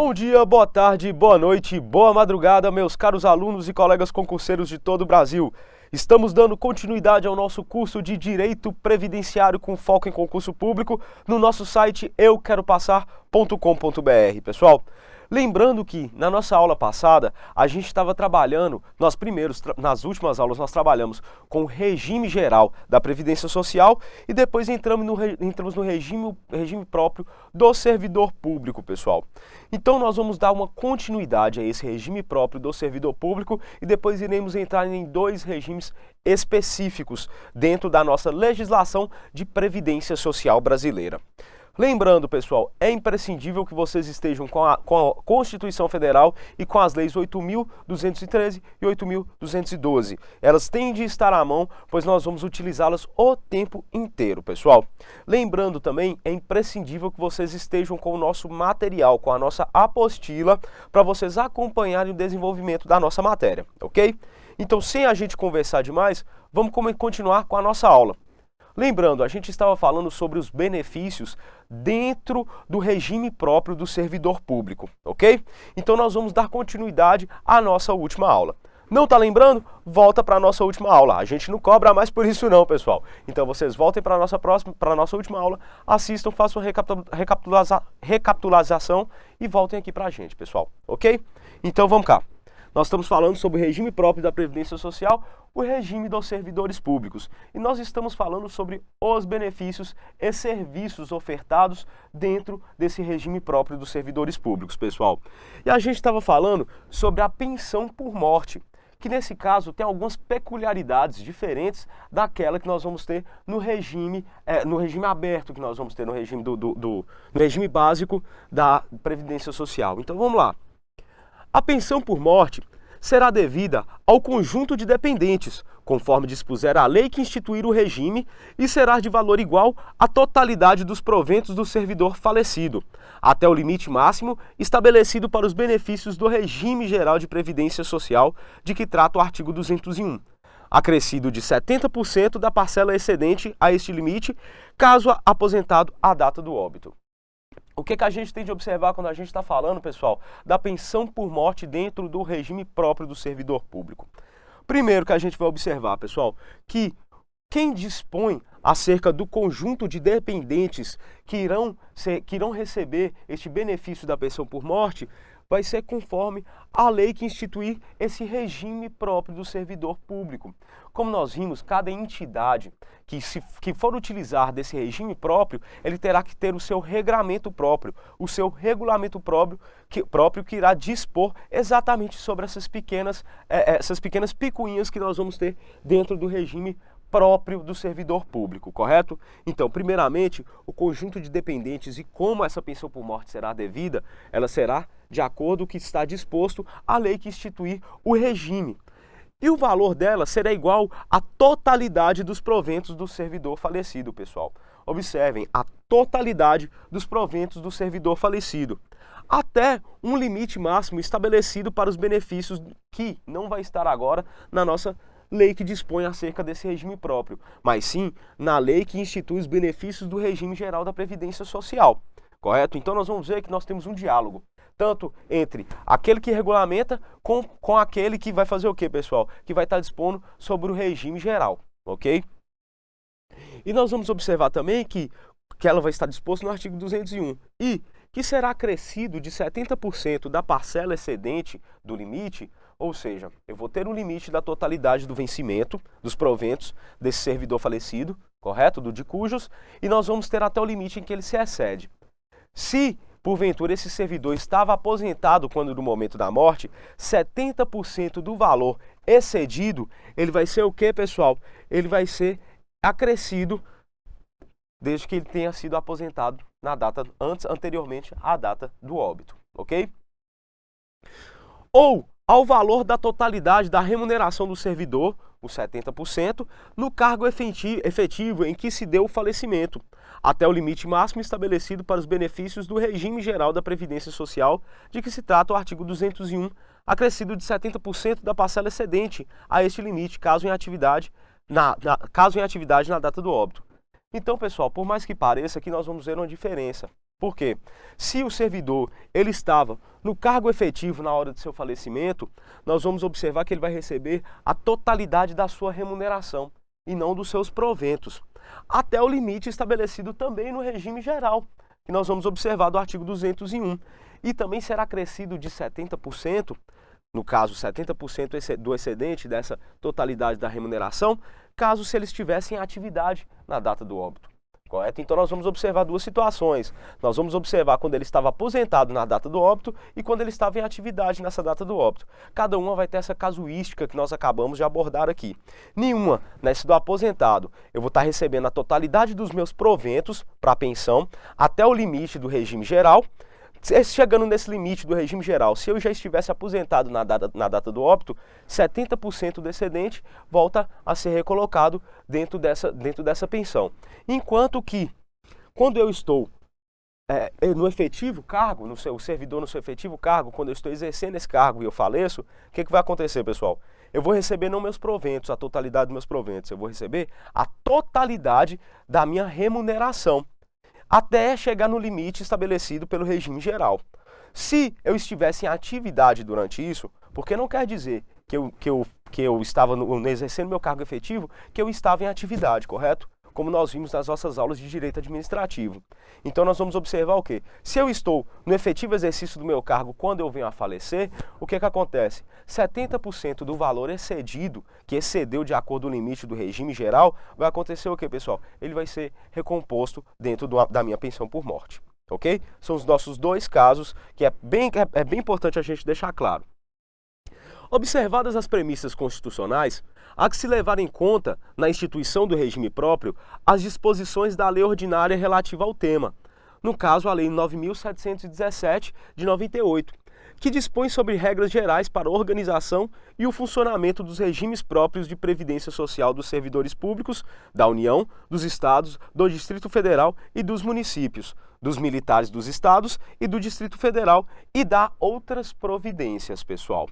Bom dia, boa tarde, boa noite, boa madrugada, meus caros alunos e colegas concurseiros de todo o Brasil. Estamos dando continuidade ao nosso curso de Direito Previdenciário com foco em concurso público no nosso site euqueropassar.com.br, pessoal. Lembrando que na nossa aula passada a gente estava trabalhando, nas últimas aulas nós trabalhamos com o regime geral da Previdência Social e depois entramos no regime próprio do servidor público, pessoal. Então nós vamos dar uma continuidade a esse regime próprio do servidor público e depois iremos entrar em dois regimes específicos dentro da nossa legislação de Previdência Social brasileira. Lembrando, pessoal, é imprescindível que vocês estejam com a Constituição Federal e com as leis 8.213 e 8.212. Elas têm de estar à mão, pois nós vamos utilizá-las o tempo inteiro, pessoal. Lembrando também, é imprescindível que vocês estejam com o nosso material, com a nossa apostila, para vocês acompanharem o desenvolvimento da nossa matéria, ok? Então, sem a gente conversar demais, vamos continuar com a nossa aula. Lembrando, a gente estava falando sobre os benefícios dentro do regime próprio do servidor público, ok? Então nós vamos dar continuidade à nossa última aula. Não está lembrando? Volta para a nossa última aula. A gente não cobra mais por isso não, pessoal. Então vocês voltem para a nossa última aula, assistam, façam recapitulação e voltem aqui para a gente, pessoal, ok? Então vamos cá. Nós estamos falando sobre o regime próprio da Previdência Social, o regime dos servidores públicos. E nós estamos falando sobre os benefícios e serviços ofertados dentro desse regime próprio dos servidores públicos, pessoal. E a gente estava falando sobre a pensão por morte, que nesse caso tem algumas peculiaridades diferentes daquela que nós vamos ter no regime aberto, que nós vamos ter no regime, no regime básico da Previdência Social. Então vamos lá. A pensão por morte será devida ao conjunto de dependentes, conforme dispuser a lei que instituir o regime, e será de valor igual à totalidade dos proventos do servidor falecido, até o limite máximo estabelecido para os benefícios do regime geral de previdência social, de que trata o artigo 201, acrescido de 70% da parcela excedente a este limite, caso aposentado à data do óbito. O que a gente tem de observar quando a gente está falando, pessoal, da pensão por morte dentro do regime próprio do servidor público? Primeiro que a gente vai observar, pessoal, que quem dispõe acerca do conjunto de dependentes que irão receber este benefício da pensão por morte vai ser conforme a lei que instituir esse regime próprio do servidor público. Como nós vimos, cada entidade que for utilizar desse regime próprio, ele terá que ter o seu regramento próprio, o seu regulamento próprio que irá dispor exatamente sobre essas pequenas picuinhas que nós vamos ter dentro do regime próprio do servidor público, correto? Então, primeiramente, o conjunto de dependentes e como essa pensão por morte será devida, ela será de acordo com o que está disposto à lei que instituir o regime. E o valor dela será igual à totalidade dos proventos do servidor falecido, pessoal. Observem, a totalidade dos proventos do servidor falecido, até um limite máximo estabelecido para os benefícios que não vai estar agora na nossa lei que dispõe acerca desse regime próprio, mas sim na lei que institui os benefícios do regime geral da Previdência Social, correto? Então nós vamos ver que nós temos um diálogo, tanto entre aquele que regulamenta com aquele que vai fazer o quê, pessoal? Que vai estar dispondo sobre o regime geral, ok? E nós vamos observar também que ela vai estar disposta no artigo 201 e que será acrescido de 70% da parcela excedente do limite, ou seja, eu vou ter um limite da totalidade do vencimento dos proventos desse servidor falecido, correto? De cujos, e nós vamos ter até o limite em que ele se excede. Se, porventura, esse servidor estava aposentado quando do momento da morte, 70% do valor excedido, ele vai ser o quê, pessoal? Ele vai ser acrescido desde que ele tenha sido aposentado na data anteriormente à data do óbito, ok? Ou ao valor da totalidade da remuneração do servidor, os 70%, no cargo efetivo em que se deu o falecimento, até o limite máximo estabelecido para os benefícios do regime geral da Previdência Social, de que se trata o artigo 201, acrescido de 70% da parcela excedente a este limite, caso em atividade na data do óbito. Então, pessoal, por mais que pareça, aqui nós vamos ver uma diferença. Por quê? Se o servidor ele estava no cargo efetivo na hora do seu falecimento, nós vamos observar que ele vai receber a totalidade da sua remuneração e não dos seus proventos, até o limite estabelecido também no regime geral, que nós vamos observar do artigo 201. E também será acrescido de 70%, no caso 70% do excedente dessa totalidade da remuneração, caso se eles estivessem em atividade na data do óbito. Correto? Então nós vamos observar duas situações. Nós vamos observar quando ele estava aposentado na data do óbito e quando ele estava em atividade nessa data do óbito. Cada uma vai ter essa casuística que nós acabamos de abordar aqui. Nenhuma, nesse do aposentado, eu vou estar recebendo a totalidade dos meus proventos para a pensão até o limite do regime geral. Chegando nesse limite do regime geral, se eu já estivesse aposentado na data do óbito, 70% do excedente volta a ser recolocado dentro dessa pensão. Enquanto que, quando eu estou no efetivo cargo, o servidor no seu efetivo cargo, quando eu estou exercendo esse cargo e eu faleço, o que vai acontecer, pessoal? Eu vou receber não meus proventos, a totalidade dos meus proventos, eu vou receber a totalidade da minha remuneração, até chegar no limite estabelecido pelo regime geral. Se eu estivesse em atividade durante isso, porque não quer dizer que eu estava exercendo meu cargo efetivo, que eu estava em atividade, correto? Como nós vimos nas nossas aulas de direito administrativo. Então nós vamos observar o quê? Se eu estou no efetivo exercício do meu cargo quando eu venho a falecer, o que acontece? 70% do valor excedido, que excedeu de acordo com o limite do regime geral, vai acontecer o quê, pessoal? Ele vai ser recomposto dentro da minha pensão por morte, ok? São os nossos dois casos que é bem importante a gente deixar claro. Observadas as premissas constitucionais, há que se levar em conta, na instituição do regime próprio, as disposições da lei ordinária relativa ao tema, no caso a Lei 9.717, de 98, que dispõe sobre regras gerais para a organização e o funcionamento dos regimes próprios de previdência social dos servidores públicos, da União, dos Estados, do Distrito Federal e dos municípios, dos militares dos Estados e do Distrito Federal e dá outras providências, pessoal.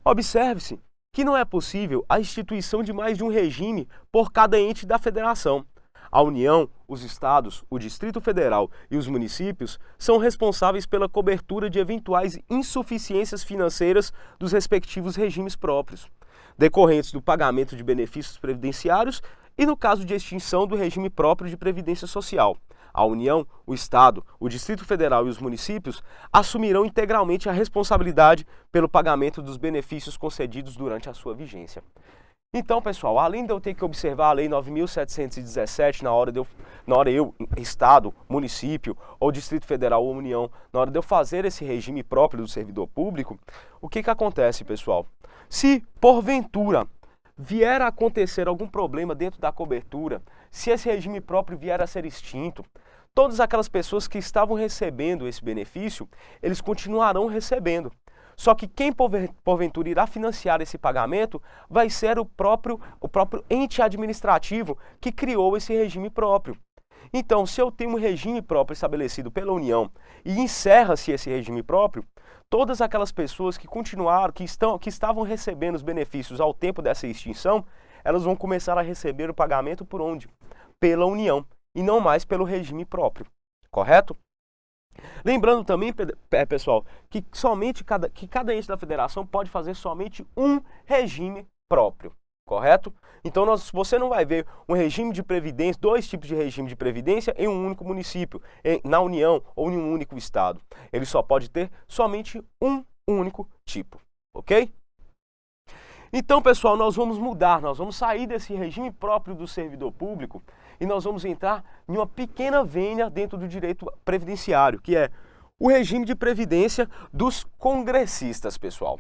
Observe-se que não é possível a instituição de mais de um regime por cada ente da federação. A União, os Estados, o Distrito Federal e os municípios são responsáveis pela cobertura de eventuais insuficiências financeiras dos respectivos regimes próprios, decorrentes do pagamento de benefícios previdenciários e no caso de extinção do regime próprio de previdência social. A União, o Estado, o Distrito Federal e os municípios assumirão integralmente a responsabilidade pelo pagamento dos benefícios concedidos durante a sua vigência. Então, pessoal, além de eu ter que observar a Lei 9.717 na hora eu, Estado, município, ou Distrito Federal ou União, na hora de eu fazer esse regime próprio do servidor público, o que acontece, pessoal? Se, porventura, vier a acontecer algum problema dentro da cobertura, se esse regime próprio vier a ser extinto, todas aquelas pessoas que estavam recebendo esse benefício, eles continuarão recebendo. Só que quem porventura irá financiar esse pagamento vai ser o próprio ente administrativo que criou esse regime próprio. Então, se eu tenho um regime próprio estabelecido pela União e encerra-se esse regime próprio, todas aquelas pessoas que continuaram, que estavam recebendo os benefícios ao tempo dessa extinção, elas vão começar a receber o pagamento por onde? Pela União, e não mais pelo regime próprio, correto? Lembrando também, pessoal, que cada ente da federação pode fazer somente um regime próprio, correto? Então você não vai ver um regime de previdência, dois tipos de regime de previdência em um único município, na União ou em um único estado. Ele só pode ter somente um único tipo, ok? Então, pessoal, nós vamos sair desse regime próprio do servidor público e nós vamos entrar em uma pequena vênia dentro do direito previdenciário, que é o regime de previdência dos congressistas, pessoal.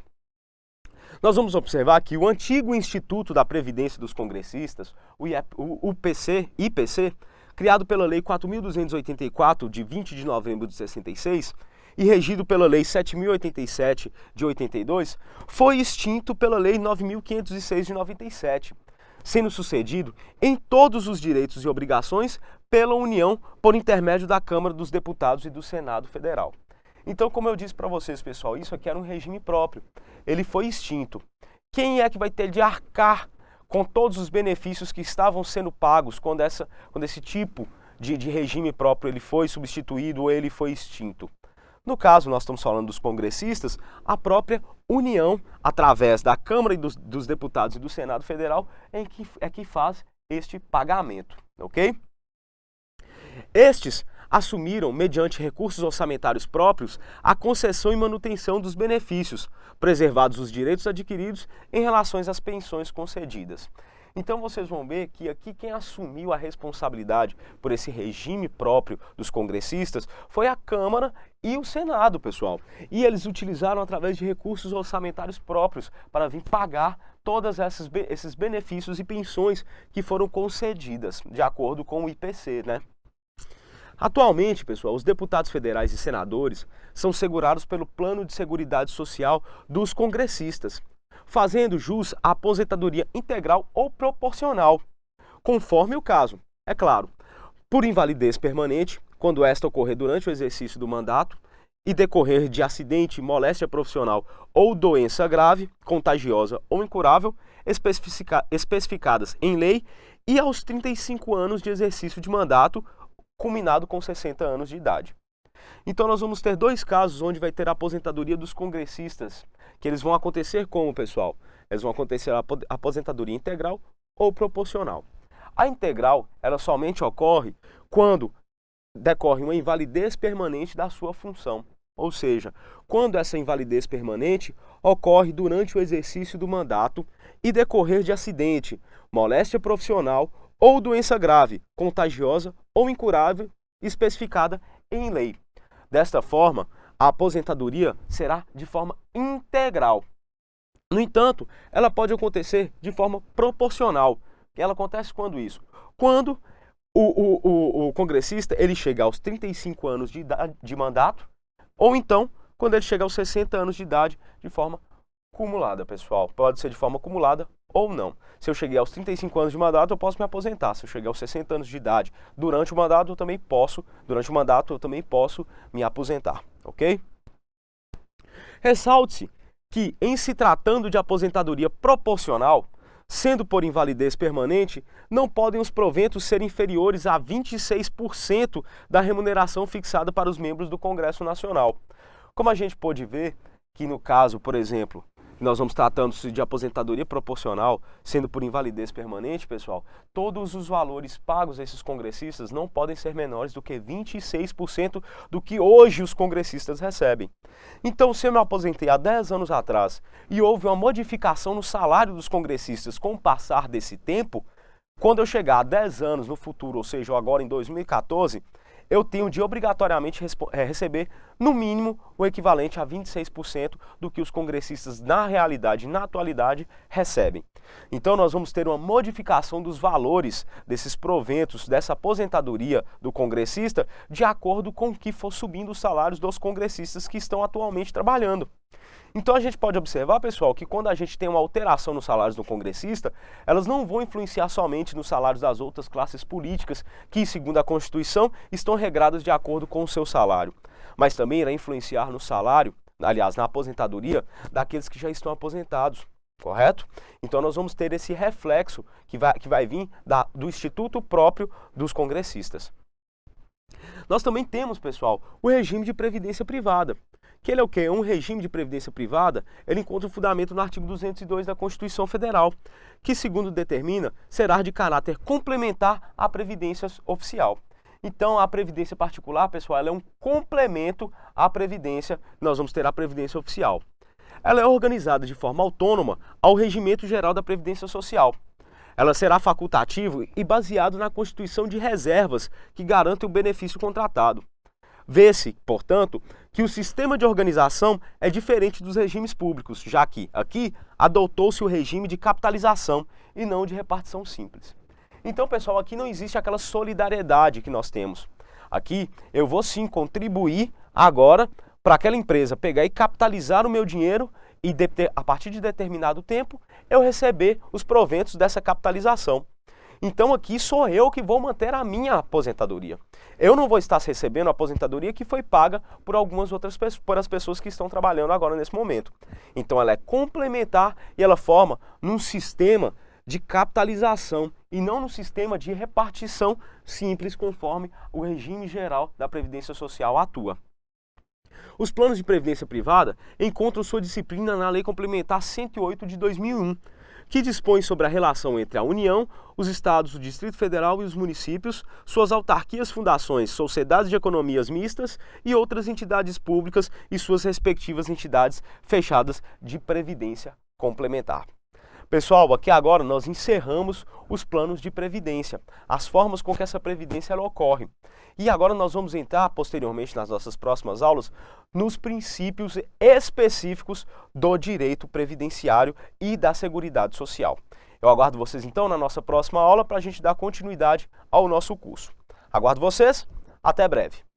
Nós vamos observar que o antigo Instituto da Previdência dos Congressistas, o IPC, criado pela Lei 4.284, de 20 de novembro de 66, e regido pela Lei 7.087, de 82, foi extinto pela Lei 9.506, de 97, sendo sucedido em todos os direitos e obrigações pela União por intermédio da Câmara dos Deputados e do Senado Federal. Então, como eu disse para vocês, pessoal, isso aqui era um regime próprio. Ele foi extinto. Quem é que vai ter de arcar com todos os benefícios que estavam sendo pagos quando esse tipo de regime próprio ele foi substituído ou ele foi extinto? No caso, nós estamos falando dos congressistas, a própria União, através da Câmara e dos Deputados e do Senado Federal, que faz este pagamento, ok? Estes assumiram, mediante recursos orçamentários próprios, a concessão e manutenção dos benefícios, preservados os direitos adquiridos em relação às pensões concedidas. Então vocês vão ver que aqui quem assumiu a responsabilidade por esse regime próprio dos congressistas foi a Câmara e o Senado, pessoal. E eles utilizaram através de recursos orçamentários próprios para vir pagar todos esses benefícios e pensões que foram concedidas, de acordo com o IPC, né? Atualmente, pessoal, os deputados federais e senadores são segurados pelo Plano de Seguridade Social dos congressistas, fazendo jus à aposentadoria integral ou proporcional, conforme o caso, é claro, por invalidez permanente, quando esta ocorrer durante o exercício do mandato e decorrer de acidente, moléstia profissional ou doença grave, contagiosa ou incurável, especificadas em lei, e aos 35 anos de exercício de mandato, culminado com 60 anos de idade. Então nós vamos ter dois casos onde vai ter a aposentadoria dos congressistas, que eles vão acontecer como, pessoal? Eles vão acontecer a aposentadoria integral ou proporcional. A integral, ela somente ocorre quando decorre uma invalidez permanente da sua função. Ou seja, quando essa invalidez permanente ocorre durante o exercício do mandato e decorrer de acidente, moléstia profissional ou doença grave, contagiosa ou incurável, especificada em lei. Desta forma, a aposentadoria será de forma integral. No entanto, ela pode acontecer de forma proporcional. Ela acontece quando isso? Quando o congressista ele chega aos 35 anos de idade de mandato, ou então quando ele chega aos 60 anos de idade de forma acumulada, pessoal. Pode ser de forma acumulada ou não. Se eu cheguei aos 35 anos de mandato, eu posso me aposentar. Se eu cheguei aos 60 anos de idade durante o mandato, eu também posso me aposentar, ok? Ressalte-se que, em se tratando de aposentadoria proporcional, sendo por invalidez permanente, não podem os proventos ser inferiores a 26% da remuneração fixada para os membros do Congresso Nacional. Como a gente pôde ver que no caso, por exemplo, nós vamos tratando-se de aposentadoria proporcional, sendo por invalidez permanente, pessoal, todos os valores pagos a esses congressistas não podem ser menores do que 26% do que hoje os congressistas recebem. Então, se eu me aposentei há 10 anos atrás e houve uma modificação no salário dos congressistas com o passar desse tempo, quando eu chegar a 10 anos no futuro, ou seja, agora em 2014, eu tenho de obrigatoriamente receber, no mínimo, o equivalente a 26% do que os congressistas, na realidade, na atualidade, recebem. Então, nós vamos ter uma modificação dos valores desses proventos, dessa aposentadoria do congressista, de acordo com o que for subindo os salários dos congressistas que estão atualmente trabalhando. Então a gente pode observar, pessoal, que quando a gente tem uma alteração nos salários do congressista, elas não vão influenciar somente nos salários das outras classes políticas, que, segundo a Constituição, estão regradas de acordo com o seu salário, mas também irá influenciar no salário, aliás, na aposentadoria, daqueles que já estão aposentados, correto? Então nós vamos ter esse reflexo que vai vir do Instituto próprio dos congressistas. Nós também temos, pessoal, o regime de previdência privada. Que ele é o quê? Um regime de previdência privada, ele encontra o fundamento no artigo 202 da Constituição Federal, que, segundo determina, será de caráter complementar à previdência oficial. Então, a previdência particular, pessoal, ela é um complemento à previdência, nós vamos ter a previdência oficial. Ela é organizada de forma autônoma ao Regimento Geral da Previdência Social. Ela será facultativa e baseado na constituição de reservas que garantem o benefício contratado. Vê-se, portanto, que o sistema de organização é diferente dos regimes públicos, já que aqui adotou-se o regime de capitalização e não de repartição simples. Então, pessoal, aqui não existe aquela solidariedade que nós temos. Aqui eu vou sim contribuir agora para aquela empresa pegar e capitalizar o meu dinheiro e a partir de determinado tempo eu receber os proventos dessa capitalização. Então aqui sou eu que vou manter a minha aposentadoria. Eu não vou estar recebendo a aposentadoria que foi paga por algumas outras pessoas, por as pessoas que estão trabalhando agora nesse momento. Então ela é complementar e ela forma num sistema de capitalização e não no sistema de repartição simples conforme o regime geral da Previdência Social atua. Os planos de previdência privada encontram sua disciplina na Lei Complementar 108 de 2001, que dispõe sobre a relação entre a União, os Estados, o Distrito Federal e os municípios, suas autarquias, fundações, sociedades de economias mistas e outras entidades públicas e suas respectivas entidades fechadas de previdência complementar. Pessoal, aqui agora nós encerramos os planos de previdência, as formas com que essa previdência ela ocorre. E agora nós vamos entrar, posteriormente, nas nossas próximas aulas, nos princípios específicos do direito previdenciário e da Seguridade Social. Eu aguardo vocês, então, na nossa próxima aula para a gente dar continuidade ao nosso curso. Aguardo vocês, até breve.